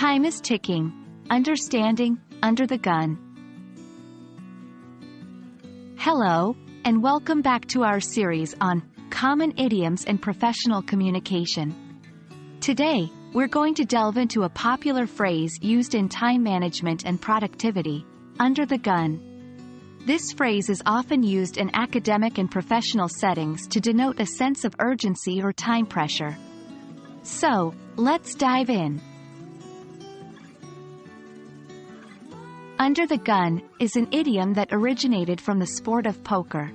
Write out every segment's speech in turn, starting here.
Time is ticking. Understanding, under the gun. Hello, and welcome back to our series on common idioms and professional communication. Today, we're going to delve into a popular phrase used in time management and productivity, under the gun. This phrase is often used in academic and professional settings to denote a sense of urgency or time pressure. So, let's dive in. Under the gun is an idiom that originated from the sport of poker.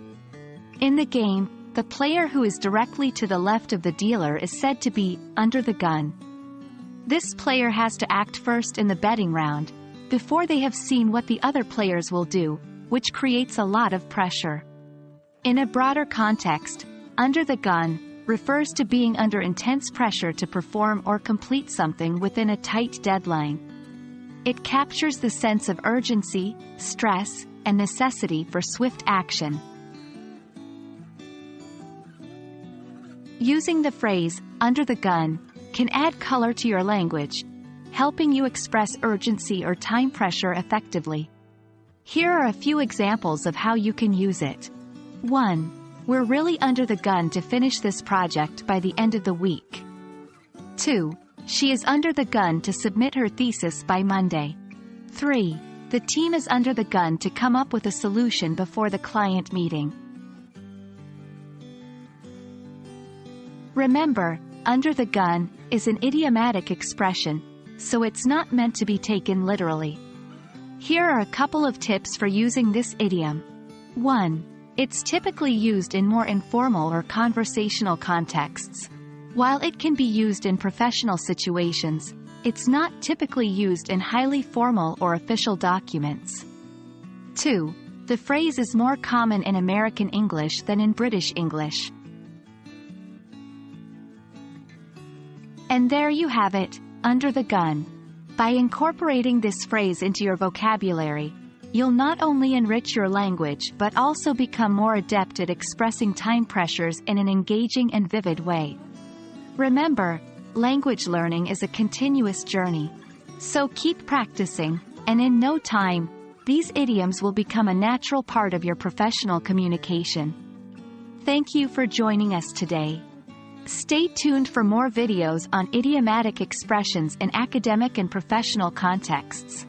In the game, the player who is directly to the left of the dealer is said to be under the gun. This player has to act first in the betting round, before they have seen what the other players will do, which creates a lot of pressure. In a broader context, under the gun refers to being under intense pressure to perform or complete something within a tight deadline. It captures the sense of urgency, stress, and necessity for swift action. Using the phrase, under the gun, can add color to your language, helping you express urgency or time pressure effectively. Here are a few examples of how you can use it. 1. We're really under the gun to finish this project by the end of the week. 2. She is under the gun to submit her thesis by Monday. 3. The team is under the gun to come up with a solution before the client meeting. Remember, under the gun is an idiomatic expression, so it's not meant to be taken literally. Here are a couple of tips for using this idiom. 1. It's typically used in more informal or conversational contexts. While it can be used in professional situations, it's not typically used in highly formal or official documents. 2. The phrase is more common in American English than in British English. And there you have it, under the gun. By incorporating this phrase into your vocabulary, you'll not only enrich your language but also become more adept at expressing time pressures in an engaging and vivid way. Remember, language learning is a continuous journey. So keep practicing, and in no time, these idioms will become a natural part of your professional communication. Thank you for joining us today. Stay tuned for more videos on idiomatic expressions in academic and professional contexts.